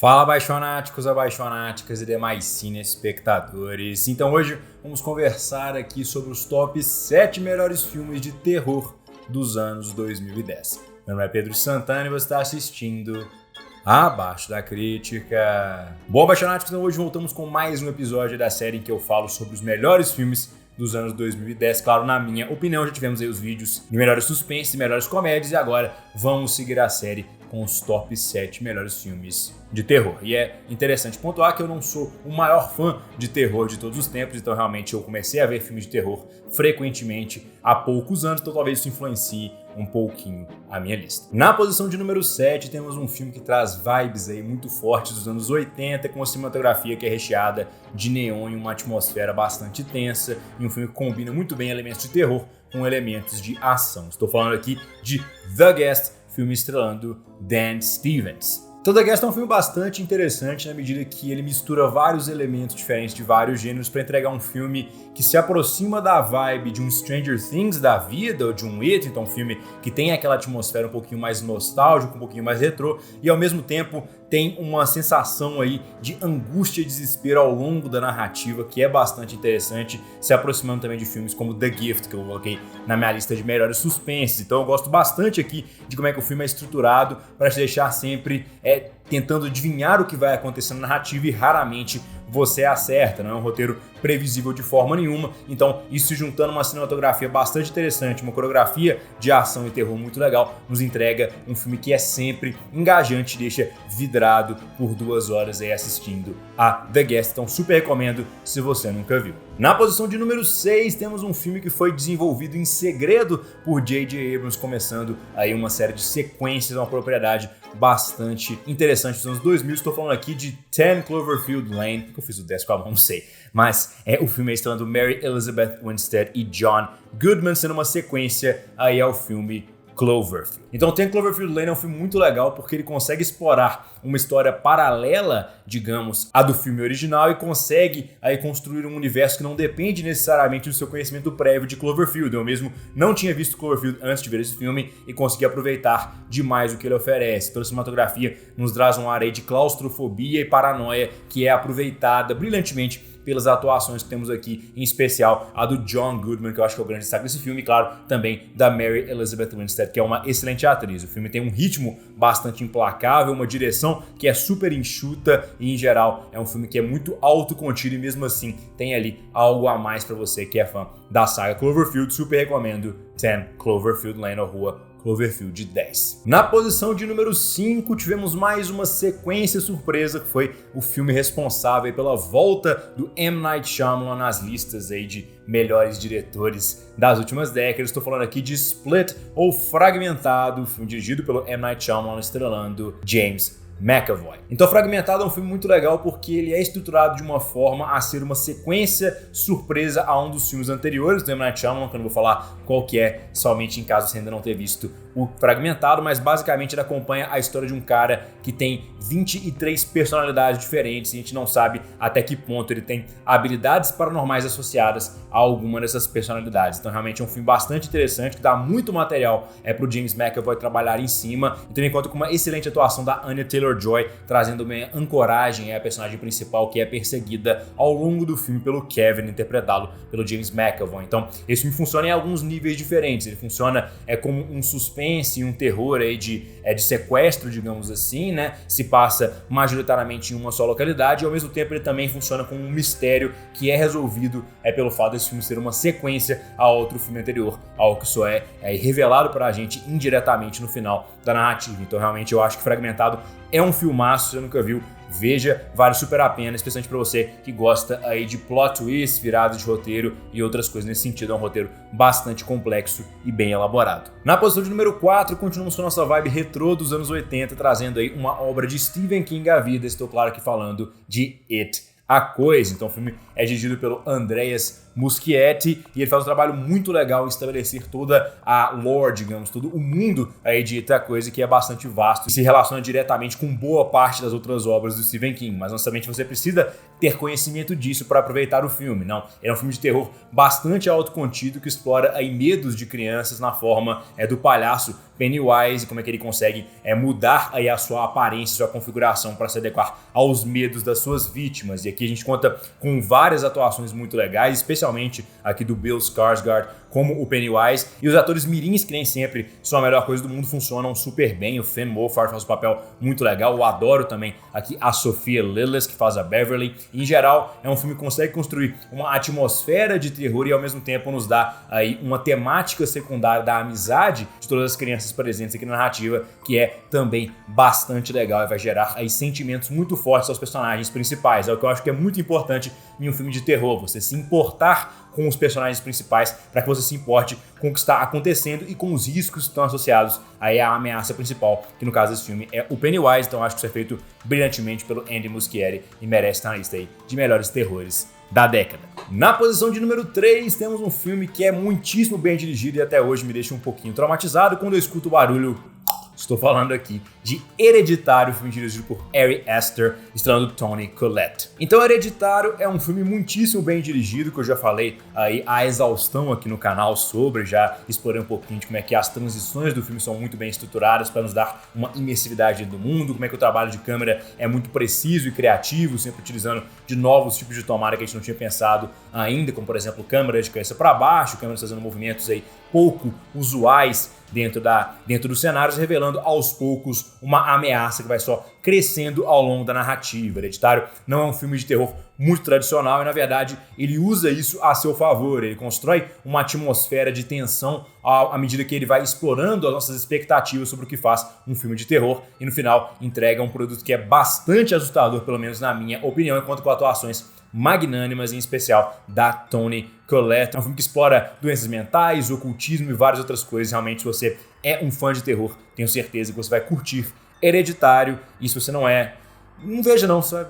Fala, apaixonáticos, apaixonáticas e demais cine-espectadores. Então hoje vamos conversar aqui sobre os top 7 melhores filmes de terror dos anos 2010. Meu nome é Pedro Santana e você está assistindo Abaixo da Crítica. Bom, apaixonáticos, então hoje voltamos com mais um episódio da série em que eu falo sobre os melhores filmes dos anos 2010, claro, na minha opinião. Já tivemos aí os vídeos de melhores suspense e melhores comédias e agora vamos seguir a série com os top 7 melhores filmes de terror. E é interessante pontuar que eu não sou o maior fã de terror de todos os tempos, então realmente eu comecei a ver filmes de terror frequentemente há poucos anos, então talvez isso influencie um pouquinho a minha lista. Na posição de número 7 temos um filme que traz vibes aí muito fortes dos anos 80, com uma cinematografia que é recheada de neon e uma atmosfera bastante tensa, e um filme que combina muito bem elementos de terror com elementos de ação. Estou falando aqui de The Guest, filme estrelando Dan Stevens. The Guest é um filme bastante interessante na medida que ele mistura vários elementos diferentes de vários gêneros para entregar um filme que se aproxima da vibe de um Stranger Things da vida ou de um It, então um filme que tem aquela atmosfera um pouquinho mais nostálgica, um pouquinho mais retrô e ao mesmo tempo tem uma sensação aí de angústia e desespero ao longo da narrativa que é bastante interessante, se aproximando também de filmes como The Gift, que eu coloquei na minha lista de melhores suspenses. Então eu gosto bastante aqui de como é que o filme é estruturado para te deixar sempre tentando adivinhar o que vai acontecer na narrativa e raramente você acerta, não é um roteiro previsível de forma nenhuma. Então isso se juntando uma cinematografia bastante interessante, uma coreografia de ação e terror muito legal, nos entrega um filme que é sempre engajante, deixa vidrado por 2 horas aí assistindo a The Guest. Então super recomendo se você nunca viu. Na posição de número 6 temos um filme que foi desenvolvido em segredo por J.J. Abrams, começando aí uma série de sequências, uma propriedade bastante interessante dos anos 2000. Estou falando aqui de 10 Cloverfield Lane. Por que eu fiz o 10 com a mão? Não sei. Mas o filme é estrelando Mary Elizabeth Winstead e John Goodman, sendo uma sequência aí ao filme Cloverfield. Então, 10 Cloverfield Lane é um filme muito legal porque ele consegue explorar uma história paralela, digamos, à do filme original e consegue aí construir um universo que não depende necessariamente do seu conhecimento prévio de Cloverfield. Eu mesmo não tinha visto Cloverfield antes de ver esse filme e consegui aproveitar demais o que ele oferece. Toda a cinematografia nos traz um ar aí de claustrofobia e paranoia que é aproveitada brilhantemente pelas atuações que temos aqui, em especial a do John Goodman, que eu acho que é o grande destaque desse filme, e claro, também da Mary Elizabeth Winstead, que é uma excelente atriz. O filme tem um ritmo bastante implacável, uma direção que é super enxuta e, em geral, é um filme que é muito autocontido e, mesmo assim, tem ali algo a mais para você que é fã da saga Cloverfield. Super recomendo 10 Cloverfield Lane, ou Rua Cloverfield 10. Na posição de número 5, tivemos mais uma sequência surpresa, que foi o filme responsável pela volta do M. Night Shyamalan nas listas aí de melhores diretores das últimas décadas. Estou falando aqui de Split, ou Fragmentado, filme dirigido pelo M. Night Shyamalan, estrelando James McAvoy. Então, Fragmentado é um filme muito legal porque ele é estruturado de uma forma a ser uma sequência surpresa a um dos filmes anteriores do M. Night Shyamalan, que eu não vou falar qual que é, somente em caso você ainda não ter visto o Fragmentado, mas basicamente ele acompanha a história de um cara que tem 23 personalidades diferentes e a gente não sabe até que ponto ele tem habilidades paranormais associadas a alguma dessas personalidades. Então realmente é um filme bastante interessante, que dá muito material pro James McAvoy trabalhar em cima, e também conta com uma excelente atuação da Anya Taylor-Joy, trazendo uma ancoragem à personagem principal, que é perseguida ao longo do filme pelo Kevin, interpretado pelo James McAvoy. Então esse filme funciona em alguns níveis diferentes. Ele funciona como um suspense e um terror aí de sequestro, digamos assim, né? Se passa majoritariamente em uma só localidade, e ao mesmo tempo ele também funciona como um mistério que é resolvido pelo fato desse filme ser uma sequência a outro filme anterior, algo que só é revelado pra gente indiretamente no final da narrativa. Então realmente eu acho que Fragmentado é um filmaço. Se você nunca viu, veja, vale super a pena, especialmente para você que gosta aí de plot twist, virada de roteiro e outras coisas nesse sentido. É um roteiro bastante complexo e bem elaborado. Na posição de número 4, continuamos com nossa vibe retrô dos anos 80, trazendo aí uma obra de Stephen King à vida. Estou claro que falando de It, A Coisa. Então o filme é dirigido pelo Andreas Muschietti, e ele faz um trabalho muito legal em estabelecer toda a lore, digamos, todo o mundo aí de Eita Coisa, que é bastante vasto e se relaciona diretamente com boa parte das outras obras do Stephen King, mas não somente você precisa ter conhecimento disso para aproveitar o filme, não. Ele é um filme de terror bastante autocontido que explora aí medos de crianças na forma do palhaço Pennywise e como é que ele consegue mudar aí a sua aparência, sua configuração para se adequar aos medos das suas vítimas. E aqui a gente conta com várias atuações muito legais, especialmente aqui do Bill Skarsgård como o Pennywise, e os atores mirins, que nem sempre são a melhor coisa do mundo, funcionam super bem. O Finn Wolfhard faz um papel muito legal, eu adoro também aqui a Sophia Lillis, que faz a Beverly. Em geral, é um filme que consegue construir uma atmosfera de terror e ao mesmo tempo nos dá aí uma temática secundária da amizade de todas as crianças presentes aqui na narrativa, que é também bastante legal e vai gerar aí sentimentos muito fortes aos personagens principais. É o que eu acho que é muito importante em um filme de terror, você se importar com os personagens principais para que você se importe com o que está acontecendo e com os riscos que estão associados aí à ameaça principal, que no caso desse filme é o Pennywise. Então acho que isso é feito brilhantemente pelo Andy Muschietti e merece estar na lista aí de melhores terrores da década. Na posição de número 3 temos um filme que é muitíssimo bem dirigido e até hoje me deixa um pouquinho traumatizado quando eu escuto o barulho. Estou falando aqui de Hereditário, filme dirigido por Ari Aster, estrelando Toni Collette. Então, Hereditário é um filme muitíssimo bem dirigido, que eu já falei aí a exaustão aqui no canal sobre, já explorei um pouquinho de como é que as transições do filme são muito bem estruturadas para nos dar uma imersividade do mundo, como é que o trabalho de câmera é muito preciso e criativo, sempre utilizando de novos tipos de tomada que a gente não tinha pensado ainda, como por exemplo câmera de cabeça para baixo, câmeras fazendo movimentos aí pouco usuais dentro dos cenários, revelando aos poucos uma ameaça que vai só crescendo ao longo da narrativa. Hereditário não é um filme de terror muito tradicional e, na verdade, ele usa isso a seu favor. Ele constrói uma atmosfera de tensão à medida que ele vai explorando as nossas expectativas sobre o que faz um filme de terror e, no final, entrega um produto que é bastante assustador, pelo menos na minha opinião, enquanto com atuações magnânimas, em especial da Toni Collette. É um filme que explora doenças mentais, ocultismo e várias outras coisas. Realmente, se você é um fã de terror, tenho certeza que você vai curtir Hereditário. E se você não é, não veja não, você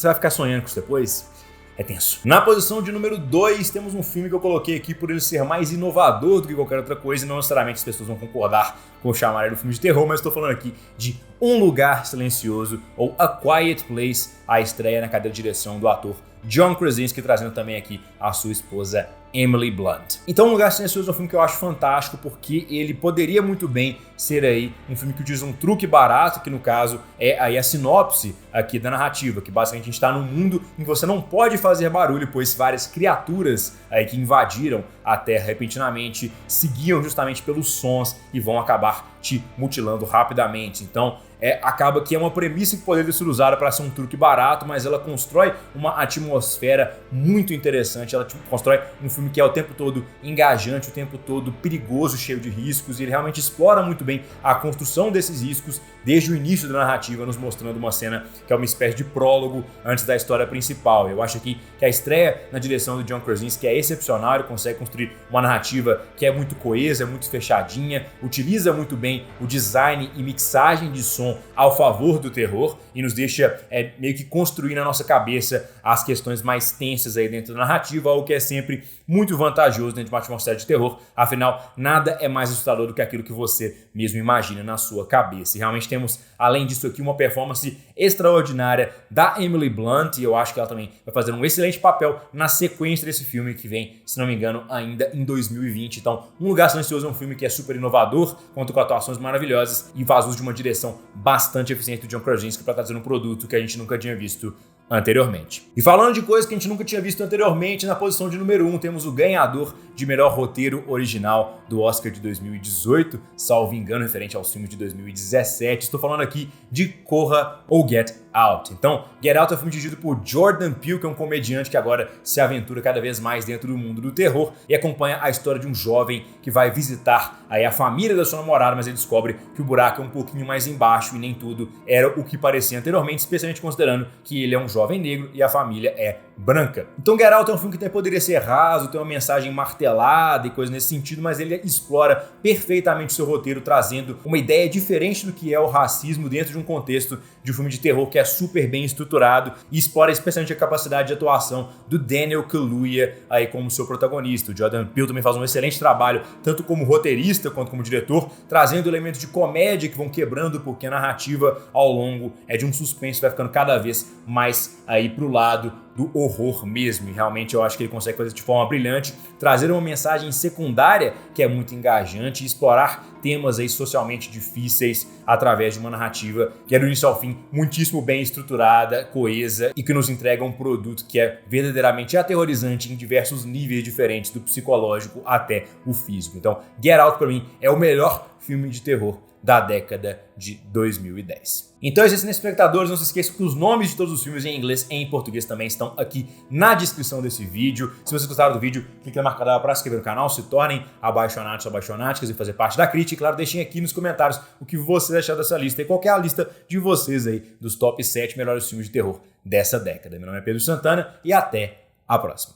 vai ficar sonhando com isso depois. É tenso. Na posição de número 2, temos um filme que eu coloquei aqui por ele ser mais inovador do que qualquer outra coisa, e não necessariamente as pessoas vão concordar com eu chamar ele de filme de terror, mas estou falando aqui de Um Lugar Silencioso, ou A Quiet Place, a estreia na cadeira de direção do ator John Krasinski, trazendo também aqui a sua esposa Emily Blunt. Então, Um Lugar Silencioso é um filme que eu acho fantástico, porque ele poderia muito bem ser aí um filme que utiliza um truque barato, que no caso é aí a sinopse aqui da narrativa, que basicamente a gente está num mundo em que você não pode fazer barulho, pois várias criaturas aí que invadiram a Terra repentinamente seguiam justamente pelos sons e vão acabar te mutilando rapidamente. Então, acaba que é uma premissa que poderia ser usada para ser um truque barato, mas ela constrói uma atmosfera muito interessante. Ela constrói um filme que é o tempo todo engajante, o tempo todo perigoso, cheio de riscos, e ele realmente explora muito bem a construção desses riscos desde o início da narrativa, nos mostrando uma cena que é uma espécie de prólogo antes da história principal. Eu acho aqui que a estreia na direção do John Krasinski é excepcional. Ele consegue construir uma narrativa que é muito coesa, muito fechadinha, utiliza muito bem o design e mixagem de som ao favor do terror e nos deixa meio que construir na nossa cabeça as questões mais tensas aí dentro da narrativa, o que é sempre muito vantajoso dentro de uma atmosfera de terror. Afinal, nada é mais assustador do que aquilo que você mesmo imagina na sua cabeça. E realmente temos, além disso aqui, uma performance extraordinária da Emily Blunt, e eu acho que ela também vai fazer um excelente papel na sequência desse filme que vem, se não me engano, ainda em 2020. Então, Um Lugar Silencioso é um filme que é super inovador, conta com atuações maravilhosas e faz uso de uma direção bastante eficiente do John Krasinski para trazer um produto que a gente nunca tinha visto anteriormente. E falando de coisas que a gente nunca tinha visto anteriormente, na posição de número 1 temos o ganhador de melhor roteiro original do Oscar de 2018, salvo engano, referente aos filmes de 2017. Estou falando aqui de Corra ou Get Out. Então, Get Out é um filme dirigido por Jordan Peele, que é um comediante que agora se aventura cada vez mais dentro do mundo do terror e acompanha a história de um jovem que vai visitar aí a família da sua namorada, mas ele descobre que o buraco é um pouquinho mais embaixo e nem tudo era o que parecia anteriormente, especialmente considerando que ele é um jovem negro e a família é branca. Então Get Out é um filme que até poderia ser raso, tem uma mensagem martelada e coisa nesse sentido, mas ele explora perfeitamente o seu roteiro, trazendo uma ideia diferente do que é o racismo dentro de um contexto de um filme de terror que é super bem estruturado e explora especialmente a capacidade de atuação do Daniel Kaluuya aí como seu protagonista. O Jordan Peele também faz um excelente trabalho, tanto como roteirista quanto como diretor, trazendo elementos de comédia que vão quebrando porque a narrativa ao longo é de um suspense, vai ficando cada vez mais aí pro lado do horror mesmo, e realmente eu acho que ele consegue fazer de forma brilhante, trazer uma mensagem secundária que é muito engajante e explorar temas aí socialmente difíceis através de uma narrativa que é do início ao fim muitíssimo bem estruturada, coesa e que nos entrega um produto que é verdadeiramente aterrorizante em diversos níveis diferentes, do psicológico até o físico. Então, Get Out para mim é o melhor filme de terror da década de 2010. Então, esses espectadores, não se esqueçam que os nomes de todos os filmes em inglês e em português também estão aqui na descrição desse vídeo. Se vocês gostaram do vídeo, clique na marca para se inscrever no canal, se tornem abaixonados ou abaixonáticas e fazer parte da crítica. E claro, deixem aqui nos comentários o que vocês acharam dessa lista e qual é a lista de vocês aí dos top 7 melhores filmes de terror dessa década. Meu nome é Pedro Santana e até a próxima.